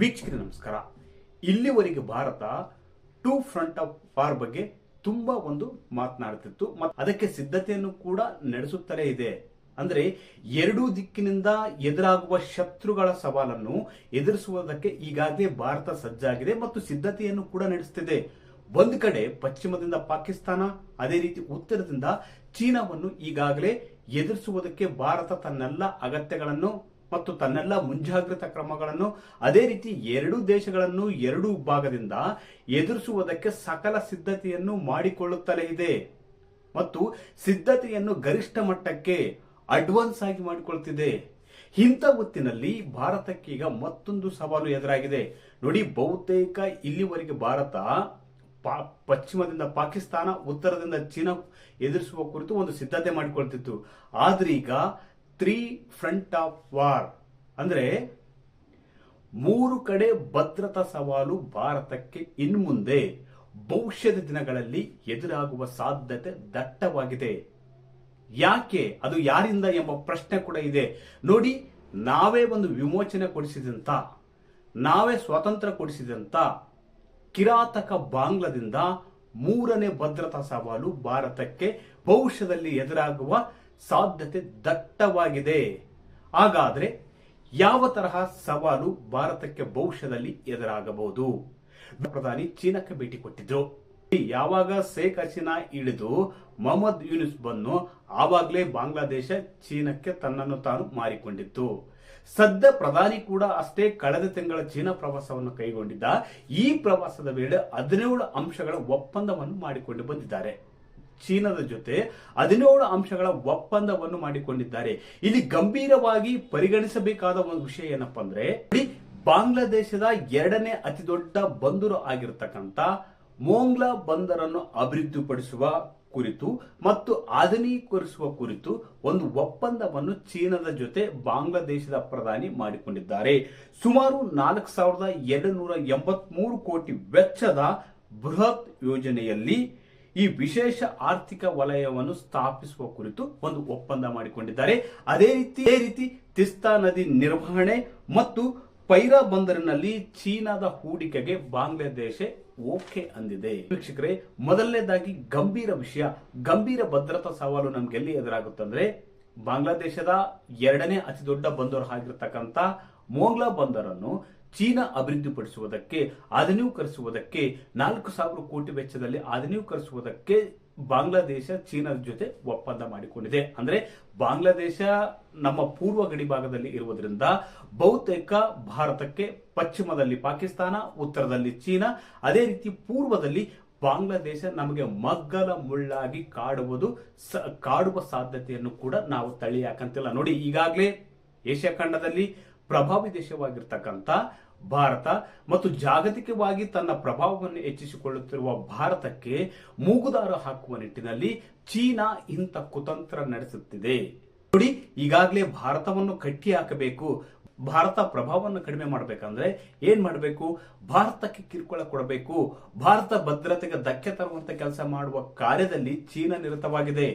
ವೀಕ್ಷಕರೇ ನಮಸ್ಕಾರ. ಇಲ್ಲಿವರೆಗೆ Bharat two front of war ಬಗ್ಗೆ ತುಂಬಾ ಮಾತನಾಡುತ್ತಿತ್ತು ಮತ್ತು ಅದಕ್ಕೆ ಸಿದ್ಧತೆಯನ್ನು ಕೂಡ ನಡೆಸುತ್ತಲೇ ಇದೆ. ಅಂದ್ರೆ ಎರಡೂ ದಿಕ್ಕಿನಿಂದ ಎದುರಾಗುವ ಶತ್ರುಗಳ ಸವಾಲನ್ನು ಎದುರಿಸುವುದಕ್ಕೆ ಈಗಾಗಲೇ ಭಾರತ ಸಜ್ಜಾಗಿದೆ ಮತ್ತು ಸಿದ್ಧತೆಯನ್ನು ಕೂಡ ನಡೆಸುತ್ತಿದೆ. ಒಂದು ಕಡೆ ಪಶ್ಚಿಮದಿಂದ ಪಾಕಿಸ್ತಾನ, ಅದೇ ರೀತಿ ಉತ್ತರದಿಂದ ಚೀನಾವನ್ನು ಈಗಾಗಲೇ ಎದುರಿಸುವುದಕ್ಕೆ ಭಾರತ ತನ್ನೆಲ್ಲ ಅಗತ್ಯಗಳನ್ನು ಮತ್ತು ತನ್ನೆಲ್ಲ ಮುಂಜಾಗ್ರತಾ ಕ್ರಮಗಳನ್ನು, ಅದೇ ರೀತಿ ಎರಡೂ ದೇಶಗಳನ್ನು ಎರಡೂ ಭಾಗದಿಂದ ಎದುರಿಸುವುದಕ್ಕೆ ಸಕಲ ಸಿದ್ಧತೆಯನ್ನು ಮಾಡಿಕೊಳ್ಳುತ್ತಲೇ ಇದೆ ಮತ್ತು ಸಿದ್ಧತೆಯನ್ನು ಗರಿಷ್ಠ ಮಟ್ಟಕ್ಕೆ ಅಡ್ವಾನ್ಸ್ ಆಗಿ ಮಾಡಿಕೊಳ್ಳುತ್ತಿದೆ. ಇಂಥ ಹೊತ್ತಿನಲ್ಲಿ ಭಾರತಕ್ಕೀಗ ಮತ್ತೊಂದು ಸವಾಲು ಎದುರಾಗಿದೆ. ನೋಡಿ, ಬಹುತೇಕ ಇಲ್ಲಿವರೆಗೆ ಭಾರತ ಪಶ್ಚಿಮದಿಂದ ಪಾಕಿಸ್ತಾನ, ಉತ್ತರದಿಂದ ಚೀನಾ ಎದುರಿಸುವ ಕುರಿತು ಒಂದು ಸಿದ್ಧತೆ ಮಾಡಿಕೊಳ್ತಿತ್ತು. ಆದ್ರೆ ಈಗ 3 ಫ್ರಂಟ್ ಆಫ್ ವಾರ್ ಅಂದ್ರೆ 3 ಕಡೆ ಭದ್ರತಾ ಸವಾಲು ಭಾರತಕ್ಕೆ ಇನ್ನು ಮುಂದೆ ಭವಿಷ್ಯದ ದಿನಗಳಲ್ಲಿ ಎದುರಾಗುವ ಸಾಧ್ಯತೆ ದಟ್ಟವಾಗಿದೆ. ಯಾಕೆ, ಅದು ಯಾರಿಂದ ಎಂಬ ಪ್ರಶ್ನೆ ಕೂಡ ಇದೆ. ನೋಡಿ, ನಾವೇ ಒಂದು ವಿಮೋಚನೆ ಕೊಡಿಸಿದಂತ, ನಾವೇ ಸ್ವಾತಂತ್ರ್ಯ ಕೊಡಿಸಿದಂತ ಕಿರಾತಕ ಬಾಂಗ್ಲಾದಿಂದ 3ನೇ ಭದ್ರತಾ ಸವಾಲು ಭಾರತಕ್ಕೆ ಭವಿಷ್ಯದಲ್ಲಿ ಎದುರಾಗುವ ಸಾಧ್ಯತೆ ದಟ್ಟವಾಗಿದೆ. ಹಾಗಾದ್ರೆ ಯಾವ ತರಹ ಸವಾಲು ಭಾರತಕ್ಕೆ ಭವಿಷ್ಯದಲ್ಲಿ ಎದುರಾಗಬಹುದು? ಪ್ರಧಾನಿ ಚೀನಾಕ್ಕೆ ಭೇಟಿ ಕೊಟ್ಟಿದ್ರು. ಯಾವಾಗ ಶೇಖ್ ಹಸೀನಾ ಇಳಿದು ಮೊಹಮ್ಮದ್ ಯೂನುಸ್ ಬಂದು ಆವಾಗಲೇ ಬಾಂಗ್ಲಾದೇಶ ಚೀನಾಕ್ಕೆ ತನ್ನನ್ನು ತಾನು ಮಾರಿಕೊಂಡಿತ್ತು. ಸದ್ಯ ಪ್ರಧಾನಿ ಕೂಡ ಅಷ್ಟೇ ಕಳೆದ ತಿಂಗಳ ಚೀನಾ ಪ್ರವಾಸವನ್ನು ಕೈಗೊಂಡಿದ್ದ. ಈ ಪ್ರವಾಸದ ವೇಳೆ 17 ಅಂಶಗಳ ಒಪ್ಪಂದವನ್ನು ಮಾಡಿಕೊಂಡು ಬಂದಿದ್ದಾರೆ. ಚೀನಾದ ಜೊತೆ 17 ಅಂಶಗಳ ಒಪ್ಪಂದವನ್ನು ಮಾಡಿಕೊಂಡಿದ್ದಾರೆ. ಇಲ್ಲಿ ಗಂಭೀರವಾಗಿ ಪರಿಗಣಿಸಬೇಕಾದ ಒಂದು ವಿಷಯ ಏನಪ್ಪಾ ಅಂದ್ರೆ, ಬಾಂಗ್ಲಾದೇಶದ 2ನೇ ಅತಿ ದೊಡ್ಡ ಬಂದರು ಆಗಿರತಕ್ಕಂತ ಮೊಂಗ್ಲಾ ಬಂದರನ್ನು ಅಭಿವೃದ್ಧಿಪಡಿಸುವ ಕುರಿತು ಮತ್ತು ಆಧುನೀಕರಿಸುವ ಕುರಿತು ಒಂದು ಒಪ್ಪಂದವನ್ನು ಚೀನಾದ ಜೊತೆ ಬಾಂಗ್ಲಾದೇಶದ ಪ್ರಧಾನಿ ಮಾಡಿಕೊಂಡಿದ್ದಾರೆ. ಸುಮಾರು 4,283 ಕೋಟಿ ವೆಚ್ಚದ ಬೃಹತ್ ಯೋಜನೆಯಲ್ಲಿ ಈ ವಿಶೇಷ ಆರ್ಥಿಕ ವಲಯವನ್ನು ಸ್ಥಾಪಿಸುವ ಕುರಿತು ಒಂದು ಒಪ್ಪಂದ ಮಾಡಿಕೊಂಡಿದ್ದಾರೆ. ಅದೇ ರೀತಿ ತಿಸ್ತಾ ನದಿ ನಿರ್ವಹಣೆ ಮತ್ತು ಪೈರಾ ಬಂದರಿನಲ್ಲಿ ಚೀನಾದ ಹೂಡಿಕೆಗೆ ಬಾಂಗ್ಲಾದೇಶ ಓಕೆ ಅಂದಿದೆ. ವೀಕ್ಷಕರೇ, ಮೊದಲನೇದಾಗಿ ಗಂಭೀರ ಭದ್ರತಾ ಸವಾಲು ನಮ್ಗೆಲ್ಲಿ ಎದುರಾಗುತ್ತಂದ್ರೆ, ಬಾಂಗ್ಲಾದೇಶದ 2ನೇ ಅತಿ ದೊಡ್ಡ ಬಂದರು ಆಗಿರತಕ್ಕಂತ ಮೊಂಗ್ಲಾ ಬಂದರನ್ನು ಚೀನಾ ಅಭಿವೃದ್ಧಿಪಡಿಸುವುದಕ್ಕೆ, ಆಧುನೀಕರಿಸುವುದಕ್ಕೆ 4,000 ಕೋಟಿ ವೆಚ್ಚದಲ್ಲಿ ಆಧುನೀಕರಿಸುವುದಕ್ಕೆ ಬಾಂಗ್ಲಾದೇಶ ಚೀನಾದ ಜೊತೆ ಒಪ್ಪಂದ ಮಾಡಿಕೊಂಡಿದೆ. ಅಂದ್ರೆ ಬಾಂಗ್ಲಾದೇಶ ನಮ್ಮ ಪೂರ್ವ ಗಡಿ ಭಾಗದಲ್ಲಿ ಇರುವುದರಿಂದ ಬಹುತೇಕ ಭಾರತಕ್ಕೆ ಪಶ್ಚಿಮದಲ್ಲಿ ಪಾಕಿಸ್ತಾನ, ಉತ್ತರದಲ್ಲಿ ಚೀನಾ, ಅದೇ ರೀತಿ ಪೂರ್ವದಲ್ಲಿ ಬಾಂಗ್ಲಾದೇಶ ನಮಗೆ ಮಗ್ಗಲ ಮುಳ್ಳಾಗಿ ಕಾಡುವ ಸಾಧ್ಯತೆಯನ್ನು ಕೂಡ ನಾವು ತಳ್ಳಿ ಹಾಕಂತಿಲ್ಲ. ನೋಡಿ, ಈಗಾಗಲೇ ಏಷ್ಯಾ ಖಂಡದಲ್ಲಿ ಪ್ರಭಾವಿ ದೇಶವಾಗಿರ್ತಕ್ಕಂಥ ಭಾರತ ಮತ್ತು ಜಾಗತಿಕವಾಗಿ ತನ್ನ ಪ್ರಭಾವವನ್ನು ಹೆಚ್ಚಿಸಿಕೊಳ್ಳುತ್ತಿರುವ ಭಾರತಕ್ಕೆ ಮೂಗುದಾರ ಹಾಕುವ ನಿಟ್ಟಿನಲ್ಲಿ ಚೀನಾ ಇಂಥ ಕುತಂತ್ರ ನಡೆಸುತ್ತಿದೆ. ನೋಡಿ, ಈಗಾಗಲೇ ಭಾರತವನ್ನು ಕಟ್ಟಿ ಹಾಕಬೇಕು, ಭಾರತ ಪ್ರಭಾವವನ್ನು ಕಡಿಮೆ ಮಾಡಬೇಕಂದ್ರೆ ಏನ್ ಮಾಡಬೇಕು? ಭಾರತಕ್ಕೆ ಕಿರುಕುಳ ಕೊಡಬೇಕು, ಭಾರತ ಭದ್ರತೆಗೆ ಧಕ್ಕೆ ತರುವಂತ ಕೆಲಸ ಮಾಡುವ ಕಾರ್ಯದಲ್ಲಿ ಚೀನಾ ನಿರತವಾಗಿದೆ.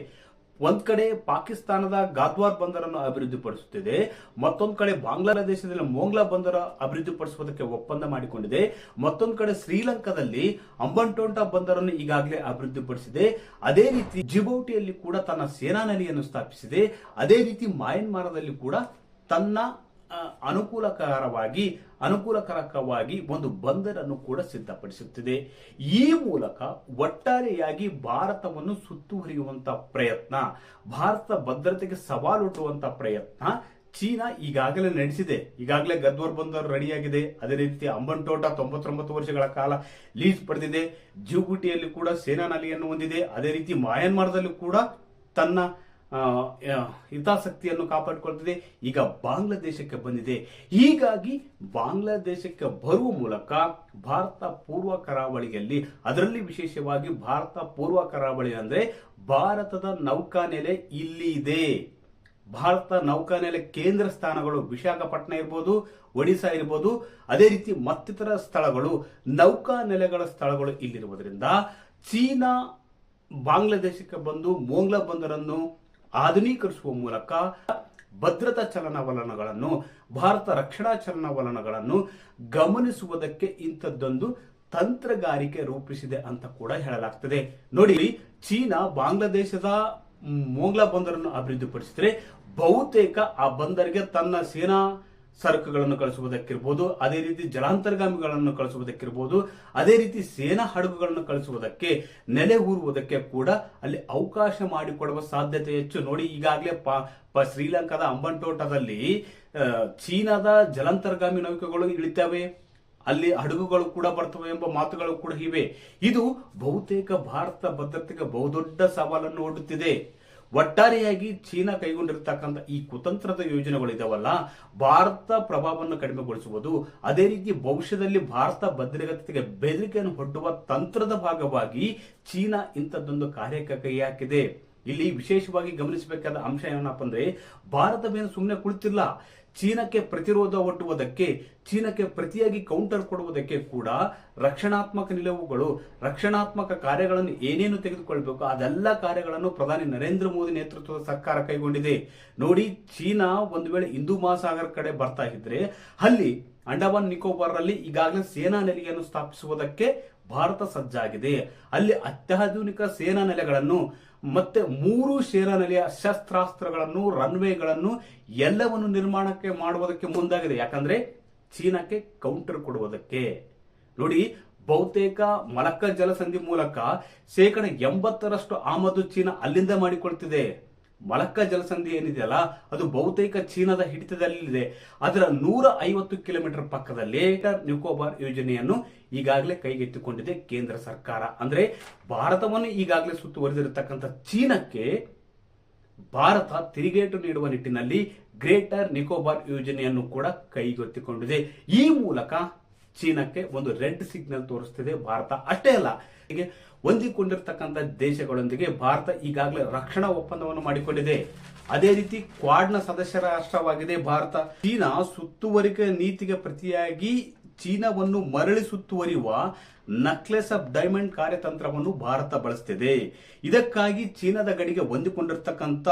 ಒಂದ್ ಕಡೆ ಪಾಕಿಸ್ತಾನದ ಗಾದ್ವಾರ್ ಬಂದರನ್ನು ಅಭಿವೃದ್ಧಿಪಡಿಸುತ್ತಿದೆ, ಮತ್ತೊಂದು ಕಡೆ ಬಾಂಗ್ಲಾದೇಶದಲ್ಲಿ ಮೊಂಗ್ಲಾ ಬಂದರ ಅಭಿವೃದ್ಧಿಪಡಿಸುವುದಕ್ಕೆ ಒಪ್ಪಂದ ಮಾಡಿಕೊಂಡಿದೆ, ಮತ್ತೊಂದು ಕಡೆ ಶ್ರೀಲಂಕಾದಲ್ಲಿ ಅಂಬಂಟೋಂಟಾ ಬಂದರನ್ನು ಈಗಾಗಲೇ ಅಭಿವೃದ್ಧಿಪಡಿಸಿದೆ. ಅದೇ ರೀತಿ ಜಿಬೌಟಿಯಲ್ಲಿ ಕೂಡ ತನ್ನ ಸೇನಾ ನೆಲೆಯನ್ನು ಸ್ಥಾಪಿಸಿದೆ. ಅದೇ ರೀತಿ ಮಯನ್ಮಾರದಲ್ಲಿ ಕೂಡ ತನ್ನ ಅನುಕೂಲಕರವಾಗಿ ಒಂದು ಬಂದರನ್ನು ಕೂಡ ಸಿದ್ಧಪಡಿಸುತ್ತಿದೆ. ಈ ಮೂಲಕ ಒಟ್ಟಾರೆಯಾಗಿ ಭಾರತವನ್ನು ಸುತ್ತುವರಿಯುವಂತಹ ಪ್ರಯತ್ನ, ಭಾರತ ಭದ್ರತೆಗೆ ಸವಾಲೊಡ್ಡುವಂತಹ ಪ್ರಯತ್ನ ಚೀನಾ ಈಗಾಗಲೇ ನಡೆಸಿದೆ. ಈಗಾಗಲೇ ಗದ್ವಾರ್ ಬಂದರು ರೆಡಿಯಾಗಿದೆ. ಅದೇ ರೀತಿ ಅಂಬಂಟೋಟ 99 ವರ್ಷಗಳ ಕಾಲ ಲೀಸ್ ಪಡೆದಿದೆ. ಜಿಬೂಟಿಯಲ್ಲಿ ಕೂಡ ಸೇನಾ ನೆಲೆಯನ್ನು ಹೊಂದಿದೆ. ಅದೇ ರೀತಿ ಮಯನ್ಮಾರದಲ್ಲೂ ಕೂಡ ತನ್ನ ಹಿತಾಸಕ್ತಿಯನ್ನು ಕಾಪಾಡಿಕೊಳ್ತಿದೆ. ಈಗ ಬಾಂಗ್ಲಾದೇಶಕ್ಕೆ ಬಂದಿದೆ. ಹೀಗಾಗಿ ಬಾಂಗ್ಲಾದೇಶಕ್ಕೆ ಬರುವ ಮೂಲಕ ಭಾರತ ಪೂರ್ವ ಕರಾವಳಿಯಲ್ಲಿ, ಅದರಲ್ಲಿ ವಿಶೇಷವಾಗಿ ಭಾರತ ಪೂರ್ವ ಕರಾವಳಿ ಅಂದ್ರೆ ಭಾರತದ ನೌಕಾನೆಲೆ ಇಲ್ಲಿ ಇದೆ. ಭಾರತ ನೌಕಾನೆಲೆ ಕೇಂದ್ರ ಸ್ಥಾನಗಳು ವಿಶಾಖಪಟ್ಟಣ ಇರ್ಬೋದು, ಒಡಿಶಾ ಇರ್ಬೋದು, ಅದೇ ರೀತಿ ಮತ್ತಿತರ ಸ್ಥಳಗಳು, ನೌಕಾನೆಲೆಗಳ ಸ್ಥಳಗಳು ಇಲ್ಲಿರುವುದರಿಂದ ಚೀನಾ ಬಾಂಗ್ಲಾದೇಶಕ್ಕೆ ಬಂದು ಮೊಂಗ್ಲಾ ಬಂದರನ್ನು ಆಧುನೀಕರಿಸುವ ಮೂಲಕ ಭದ್ರತಾ ಚಲನವಲನಗಳನ್ನು, ಭಾರತ ರಕ್ಷಣಾ ಚಲನವಲನಗಳನ್ನು ಗಮನಿಸುವುದಕ್ಕೆ ಇಂಥದ್ದೊಂದು ತಂತ್ರಗಾರಿಕೆ ರೂಪಿಸಿದೆ ಅಂತ ಕೂಡ ಹೇಳಲಾಗ್ತದೆ. ನೋಡಿ, ಚೀನಾ ಬಾಂಗ್ಲಾದೇಶದ ಮೋಂಗ್ಲಾ ಬಂದರನ್ನು ಅಭಿವೃದ್ಧಿಪಡಿಸಿದರೆ ಬಹುತೇಕ ಆ ಬಂದರಿಗೆ ತನ್ನ ಸೇನಾ ಸರಕುಗಳನ್ನು ಕಳಿಸುವುದಕ್ಕಿರ್ಬೋದು, ಅದೇ ರೀತಿ ಜಲಾಂತರ್ಗಾಮಿಗಳನ್ನು ಕಳಿಸುವುದಕ್ಕಿರ್ಬೋದು, ಅದೇ ರೀತಿ ಸೇನಾ ಹಡಗುಗಳನ್ನು ಕಳಿಸುವುದಕ್ಕೆ, ನೆಲೆ ಊರುವುದಕ್ಕೆ ಕೂಡ ಅಲ್ಲಿ ಅವಕಾಶ ಮಾಡಿಕೊಡುವ ಸಾಧ್ಯತೆ ಹೆಚ್ಚು. ನೋಡಿ, ಈಗಾಗಲೇ ಶ್ರೀಲಂಕಾದ ಅಂಬಂಟೋಟದಲ್ಲಿ ಚೀನಾದ ಜಲಾಂತರ್ಗಾಮಿ ನೌಕೆಗಳು ಇಳಿತವೆ, ಅಲ್ಲಿ ಹಡಗುಗಳು ಕೂಡ ಬರ್ತವೆ ಎಂಬ ಮಾತುಗಳು ಕೂಡ ಇವೆ. ಇದು ಬಹುತೇಕ ಭಾರತ ಭದ್ರತೆಗೆ ಬಹುದೊಡ್ಡ ಸವಾಲನ್ನು ಒಡ್ಡುತ್ತಿದೆ. ಒಟ್ಟಾರೆಯಾಗಿ ಚೀನಾ ಕೈಗೊಂಡಿರತಕ್ಕಂಥ ಈ ಕುತಂತ್ರದ ಯೋಜನೆಗಳಿದಾವಲ್ಲ, ಭಾರತ ಪ್ರಭಾವವನ್ನು ಕಡಿಮೆಗೊಳಿಸುವುದು, ಅದೇ ರೀತಿ ಭವಿಷ್ಯದಲ್ಲಿ ಭಾರತ ಭದ್ರತೆಗೆ ಬೆದರಿಕೆಯನ್ನು ಒಡ್ಡುವ ತಂತ್ರದ ಭಾಗವಾಗಿ ಚೀನಾ ಇಂಥದ್ದೊಂದು ಕಾರ್ಯಕ್ಕೆ ಕೈ ಹಾಕಿದೆ. ಇಲ್ಲಿ ವಿಶೇಷವಾಗಿ ಗಮನಿಸಬೇಕಾದ ಅಂಶ ಏನಪ್ಪ ಅಂದ್ರೆ, ಭಾರತವೇನು ಸುಮ್ಮನೆ ಕುಳಿತಿಲ್ಲ. ಚೀನಾಕ್ಕೆ ಪ್ರತಿರೋಧ ಒಡ್ಡುವುದಕ್ಕೆ, ಚೀನಾಕ್ಕೆ ಪ್ರತಿಯಾಗಿ ಕೌಂಟರ್ ಕೊಡುವುದಕ್ಕೆ ಕೂಡ ರಕ್ಷಣಾತ್ಮಕ ನಿಲುವುಗಳು, ರಕ್ಷಣಾತ್ಮಕ ಕಾರ್ಯಗಳನ್ನು ಏನೇನು ತೆಗೆದುಕೊಳ್ಬೇಕು ಅದೆಲ್ಲ ಕಾರ್ಯಗಳನ್ನು ಪ್ರಧಾನಿ ನರೇಂದ್ರ ಮೋದಿ ನೇತೃತ್ವದ ಸರ್ಕಾರ ಕೈಗೊಂಡಿದೆ. ನೋಡಿ, ಚೀನಾ ಒಂದು ವೇಳೆ ಹಿಂದೂ ಮಹಾಸಾಗರ ಕಡೆ ಬರ್ತಾ ಇದ್ರೆ ಅಲ್ಲಿ ಅಂಡಮಾನ್ ನಿಕೋಬಾರ್ ರಲ್ಲಿ ಈಗಾಗಲೇ ಸೇನಾ ನೆಲೆಯನ್ನು ಸ್ಥಾಪಿಸುವುದಕ್ಕೆ ಭಾರತ ಸಜ್ಜಾಗಿದೆ. ಅಲ್ಲಿ ಅತ್ಯಾಧುನಿಕ ಸೇನಾ ನೆಲೆಗಳನ್ನು ಮತ್ತೆ 3 ಸೇನಾ ನೆಲೆಯ ಶಸ್ತ್ರಾಸ್ತ್ರಗಳನ್ನು, ರನ್ವೇಗಳನ್ನು ಎಲ್ಲವನ್ನು ನಿರ್ಮಾಣಕ್ಕೆ ಮಾಡುವುದಕ್ಕೆ ಮುಂದಾಗಿದೆ. ಯಾಕಂದ್ರೆ ಚೀನಾಕ್ಕೆ ಕೌಂಟರ್ ಕೊಡುವುದಕ್ಕೆ. ನೋಡಿ, ಬಹುತೇಕ ಮಲಕ್ಕ ಜಲಸಂಧಿ ಮೂಲಕ 80% ಆಮದು ಚೀನಾ ಅಲ್ಲಿಂದ ಮಾಡಿಕೊಳ್ತಿದೆ. ಮಲಕ್ಕ ಜಲಸಂಧಿ ಏನಿದೆಯಲ್ಲ, ಅದು ಬಹುತೇಕ ಚೀನಾದ ಹಿಡಿತದಲ್ಲಿದೆ. ಅದರ 150 ಕಿಲೋಮೀಟರ್ ಪಕ್ಕದಲ್ಲಿ ನಿಕೋಬಾರ್ ಯೋಜನೆಯನ್ನು ಈಗಾಗಲೇ ಕೈಗೆತ್ತಿಕೊಂಡಿದೆ ಕೇಂದ್ರ ಸರ್ಕಾರ. ಅಂದ್ರೆ ಭಾರತವನ್ನು ಈಗಾಗಲೇ ಸುತ್ತುವರಿದಿರತಕ್ಕಂಥ ಚೀನಾಕ್ಕೆ ಭಾರತ ತಿರುಗೇಟು ನೀಡುವ ನಿಟ್ಟಿನಲ್ಲಿ ಗ್ರೇಟರ್ ನಿಕೋಬಾರ್ ಯೋಜನೆಯನ್ನು ಕೂಡ ಕೈಗೆತ್ತಿಕೊಂಡಿದೆ. ಈ ಮೂಲಕ ಚೀನಾಕ್ಕೆ ಒಂದು ರೆಡ್ ಸಿಗ್ನಲ್ ತೋರಿಸ್ತಿದೆ ಭಾರತ. ಅಷ್ಟೇ ಅಲ್ಲ, ಹೀಗೆ ಹೊಂದಿಕೊಂಡಿರ್ತಕ್ಕಂಥ ದೇಶಗಳೊಂದಿಗೆ ಭಾರತ ಈಗಾಗಲೇ ರಕ್ಷಣಾ ಒಪ್ಪಂದವನ್ನು ಮಾಡಿಕೊಂಡಿದೆ. ಅದೇ ರೀತಿ ಕ್ವಾಡ್ನ ಸದಸ್ಯ ರಾಷ್ಟ್ರವಾಗಿದೆ ಭಾರತ. ಚೀನಾ ಸುತ್ತುವರಿಕೆ ನೀತಿಗೆ ಪ್ರತಿಯಾಗಿ ಚೀನಾವನ್ನು ಮರಳಿ ಸುತ್ತುವರಿಯುವ ನಕ್ಲೆಸ್ ಆಫ್ ಡೈಮಂಡ್ ಕಾರ್ಯತಂತ್ರವನ್ನು ಭಾರತ ಬಳಸುತ್ತಿದೆ. ಇದಕ್ಕಾಗಿ ಚೀನಾದ ಗಡಿಗೆ ಹೊಂದಿಕೊಂಡಿರ್ತಕ್ಕಂಥ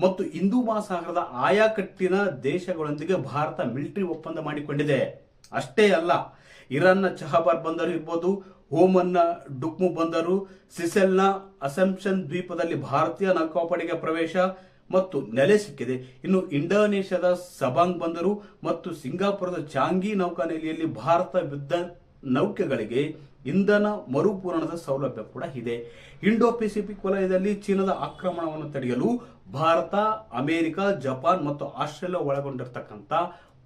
ಮತ್ತು ಹಿಂದೂ ಮಹಾಸಾಗರದ ಆಯಾಕಟ್ಟಿನ ದೇಶಗಳೊಂದಿಗೆ ಭಾರತ ಮಿಲಿಟರಿ ಒಪ್ಪಂದ ಮಾಡಿಕೊಂಡಿದೆ. ಅಷ್ಟೇ ಅಲ್ಲ, ಇರಾನ್ನ ಚಹಬಾರ್ ಬಂದರು ಇರ್ಬೋದು, ಓಮನ್ನ ಡುಕ್ಮು ಬಂದರು, ಸಿಸೆಲ್ನ ಅಸಂಪ್ಷನ್ ದ್ವೀಪದಲ್ಲಿ ಭಾರತೀಯ ನೌಕಾಪಡೆಗೆ ಪ್ರವೇಶ ಮತ್ತು ನೆಲೆ ಸಿಕ್ಕಿದೆ. ಇನ್ನು ಇಂಡೋನೇಷ್ಯಾದ ಸಬಾಂಗ್ ಬಂದರು ಮತ್ತು ಸಿಂಗಾಪುರದ ಚಾಂಗಿ ನೌಕಾನೆಲೆಯಲ್ಲಿ ಭಾರತ ಯುದ್ಧ ನೌಕೆಗಳಿಗೆ ಇಂಧನ ಮರುಪೂರಣದ ಸೌಲಭ್ಯ ಕೂಡ ಇದೆ. ಇಂಡೋ ಪೆಸಿಫಿಕ್ ವಲಯದಲ್ಲಿ ಚೀನಾದ ಆಕ್ರಮಣವನ್ನು ತಡೆಯಲು ಭಾರತ, ಅಮೆರಿಕ, ಜಪಾನ್ ಮತ್ತು ಆಸ್ಟ್ರೇಲಿಯಾ ಒಳಗೊಂಡಿರ್ತಕ್ಕಂಥ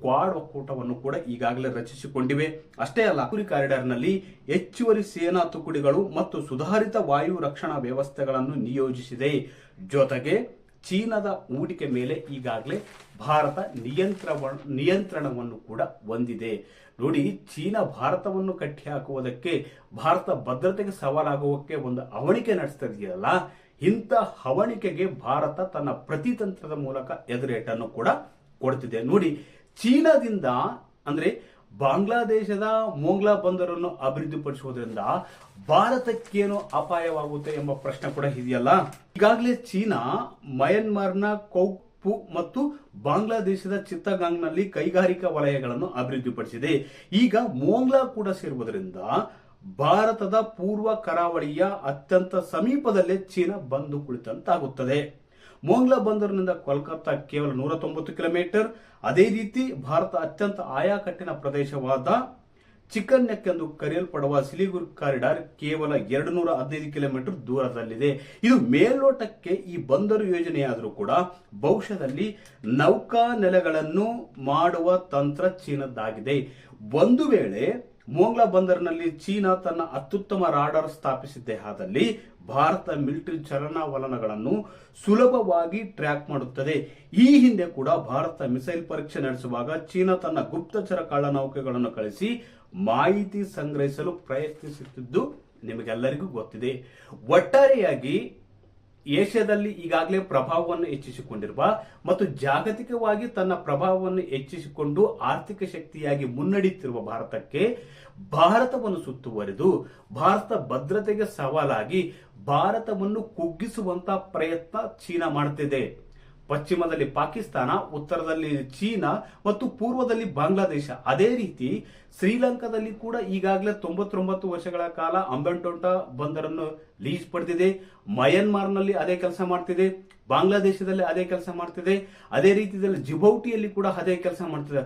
ಕ್ವಾಡ್ ಒಕ್ಕೂಟವನ್ನು ಕೂಡ ಈಗಾಗಲೇ ರಚಿಸಿಕೊಂಡಿವೆ. ಅಷ್ಟೇ ಅಲ್ಲ, ಕಾರಿಡಾರ್ ನಲ್ಲಿ ಹೆಚ್ಚುವರಿ ಸೇನಾ ತುಕಡಿಗಳು ಮತ್ತು ಸುಧಾರಿತ ವಾಯು ರಕ್ಷಣಾ ವ್ಯವಸ್ಥೆಗಳನ್ನು ನಿಯೋಜಿಸಿದೆ. ಜೊತೆಗೆ ಚೀನಾದ ಹೂಡಿಕೆ ಮೇಲೆ ಈಗಾಗಲೇ ಭಾರತ ನಿಯಂತ್ರಣವನ್ನು ಕೂಡ ಹೊಂದಿದೆ. ನೋಡಿ, ಚೀನಾ ಭಾರತವನ್ನು ಕಟ್ಟಿ ಹಾಕುವುದಕ್ಕೆ, ಭಾರತ ಭದ್ರತೆಗೆ ಸವಾಲಾಗುವಕ್ಕೆ ಒಂದು ಅವಣಿಕೆ ನಡೆಸ್ತಾ ಇದೆಯಲ್ಲ, ಇಂಥ ಅವಣಿಕೆಗೆ ಭಾರತ ತನ್ನ ಪ್ರತಿತಂತ್ರದ ಮೂಲಕ ಎದುರೇಟನ್ನು ಕೂಡ ಕೊಡ್ತಿದೆ. ನೋಡಿ, ಚೀನಾದಿಂದ ಅಂದ್ರೆ ಬಾಂಗ್ಲಾದೇಶದ ಮೋಂಗ್ಲಾ ಬಂದರನ್ನು ಅಭಿವೃದ್ಧಿಪಡಿಸುವುದರಿಂದ ಭಾರತಕ್ಕೇನು ಅಪಾಯವಾಗುತ್ತೆ ಎಂಬ ಪ್ರಶ್ನೆ ಕೂಡ ಇದೆಯಲ್ಲ. ಈಗಾಗಲೇ ಚೀನಾ ಮಯನ್ಮಾರ್ನ ಕೌಪು ಮತ್ತು ಬಾಂಗ್ಲಾದೇಶದ ಚಿತ್ತಗಾಂಗ್ನಲ್ಲಿ ಕೈಗಾರಿಕಾ ವಲಯಗಳನ್ನು ಅಭಿವೃದ್ಧಿಪಡಿಸಿದೆ. ಈಗ ಮೋಂಗ್ಲಾ ಕೂಡ ಸೇರುವುದರಿಂದ ಭಾರತದ ಪೂರ್ವ ಕರಾವಳಿಯ ಅತ್ಯಂತ ಸಮೀಪದಲ್ಲೇ ಚೀನಾ ಬಂದು ಕುಳಿತಂತಾಗುತ್ತದೆ. ಮೋಂಗ್ಲಾ ಬಂದರಿನಿಂದ ಕೋಲ್ಕತ್ತಾ ಕೇವಲ 190 ಕಿಲೋಮೀಟರ್. ಅದೇ ರೀತಿ ಭಾರತ ಅತ್ಯಂತ ಆಯಾಕಟ್ಟಿನ ಪ್ರದೇಶವಾದ ಚಿಕನ್ ನೆಕ್ ಎಂದು ಕರೆಯಲ್ಪಡುವ ಸಿಲಿಗುರಿ ಕಾರಿಡಾರ್ ಕೇವಲ 215 ಕಿಲೋಮೀಟರ್ ದೂರದಲ್ಲಿದೆ. ಇದು ಮೇಲ್ನೋಟಕ್ಕೆ ಈ ಬಂದರು ಯೋಜನೆಯಾದರೂ ಕೂಡ ಭವಿಷ್ಯದಲ್ಲಿ ನೌಕಾ ನೆಲೆಗಳನ್ನು ಮಾಡುವ ತಂತ್ರ ಚೀನಾದ್ದಾಗಿದೆ. ಒಂದು ವೇಳೆ ಮೋಂಗ್ಲಾ ಬಂದರಿನಲ್ಲಿ ಚೀನಾ ತನ್ನ ಅತ್ಯುತ್ತಮ ರಾಡಾರ್ ಸ್ಥಾಪಿಸಿದ್ದೇ ಆದಲ್ಲಿ ಭಾರತ ಮಿಲಿಟರಿ ಚಲನವಲನಗಳನ್ನು ಸುಲಭವಾಗಿ ಟ್ರ್ಯಾಕ್ ಮಾಡುತ್ತದೆ. ಈ ಹಿಂದೆ ಕೂಡ ಭಾರತ ಮಿಸೈಲ್ ಪರೀಕ್ಷೆ ನಡೆಸುವಾಗ ಚೀನಾ ತನ್ನ ಗುಪ್ತಚರ ಕಳ್ಳನೌಕೆಗಳನ್ನು ಕಳಿಸಿ ಮಾಹಿತಿ ಸಂಗ್ರಹಿಸಲು ಪ್ರಯತ್ನಿಸುತ್ತಿದ್ದು ನಿಮಗೆಲ್ಲರಿಗೂ ಗೊತ್ತಿದೆ. ಒಟ್ಟಾರೆಯಾಗಿ ಏಷ್ಯಾದಲ್ಲಿ ಈಗಾಗಲೇ ಪ್ರಭಾವವನ್ನು ಹೆಚ್ಚಿಸಿಕೊಂಡಿರುವ ಮತ್ತು ಜಾಗತಿಕವಾಗಿ ತನ್ನ ಪ್ರಭಾವವನ್ನು ಹೆಚ್ಚಿಸಿಕೊಂಡು ಆರ್ಥಿಕ ಶಕ್ತಿಯಾಗಿ ಮುನ್ನಡೆಯುತ್ತಿರುವ ಭಾರತಕ್ಕೆ ಭಾರತವನ್ನು ಸುತ್ತುವರಿದು ಭಾರತ ಭದ್ರತೆಗೆ ಸವಾಲಾಗಿ ಭಾರತವನ್ನು ಕುಗ್ಗಿಸುವಂತ ಪ್ರಯತ್ನ ಚೀನಾ ಮಾಡುತ್ತಿದೆ. ಪಶ್ಚಿಮದಲ್ಲಿ ಪಾಕಿಸ್ತಾನ, ಉತ್ತರದಲ್ಲಿ ಚೀನಾ ಮತ್ತು ಪೂರ್ವದಲ್ಲಿ ಬಾಂಗ್ಲಾದೇಶ. ಅದೇ ರೀತಿ ಶ್ರೀಲಂಕಾದಲ್ಲಿ ಕೂಡ ಈಗಾಗಲೇ 99 ವರ್ಷಗಳ ಕಾಲ ಅಂಬೆಂಟೋಟ ಬಂದರನ್ನು ಲೀಸ್ ಪಡೆದಿದೆ. ಮಯನ್ಮಾರ್ನಲ್ಲಿ ಅದೇ ಕೆಲಸ ಮಾಡ್ತಿದೆ, ಬಾಂಗ್ಲಾದೇಶದಲ್ಲಿ ಅದೇ ಕೆಲಸ ಮಾಡ್ತಿದೆ, ಅದೇ ರೀತಿಯಲ್ಲಿ ಜಿಬೌಟಿಯಲ್ಲಿ ಕೂಡ ಅದೇ ಕೆಲಸ ಮಾಡ್ತಿದೆ.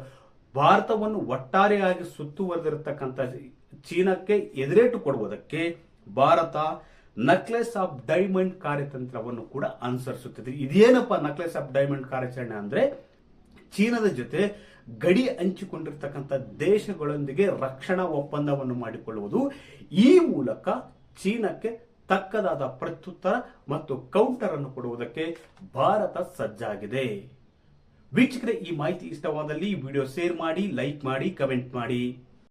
ಭಾರತವನ್ನು ಒಟ್ಟಾರೆಯಾಗಿ ಸುತ್ತುವರೆದಿರತಕ್ಕಂಥ ಚೀನಾಕ್ಕೆ ಎದುರೇಟು ಕೊಡುವುದಕ್ಕೆ ಭಾರತ ನಕ್ಲೆಸ್ ಆಫ್ ಡೈಮಂಡ್ ಕಾರ್ಯತಂತ್ರವನ್ನು ಕೂಡ ಅನುಸರಿಸುತ್ತದೆ. ಇದೇನಪ್ಪ ನಕ್ಲೆಸ್ ಆಫ್ ಡೈಮಂಡ್ ಕಾರ್ಯಾಚರಣೆ ಅಂದ್ರೆ, ಚೀನಾದ ಜೊತೆ ಗಡಿ ಹಂಚಿಕೊಂಡಿರ್ತಕ್ಕಂಥ ದೇಶಗಳೊಂದಿಗೆ ರಕ್ಷಣಾ ಒಪ್ಪಂದವನ್ನು ಮಾಡಿಕೊಳ್ಳುವುದು. ಈ ಮೂಲಕ ಚೀನಾಕ್ಕೆ ತಕ್ಕದಾದ ಪ್ರತ್ಯುತ್ತರ ಮತ್ತು ಕೌಂಟರ್ ಅನ್ನು ಕೊಡುವುದಕ್ಕೆ ಭಾರತ ಸಜ್ಜಾಗಿದೆ. ವೀಕ್ಷಕರೇ, ಈ ಮಾಹಿತಿ ಇಷ್ಟವಾದಲ್ಲಿ ಈ ವಿಡಿಯೋ ಶೇರ್ ಮಾಡಿ, ಲೈಕ್ ಮಾಡಿ, ಕಮೆಂಟ್ ಮಾಡಿ.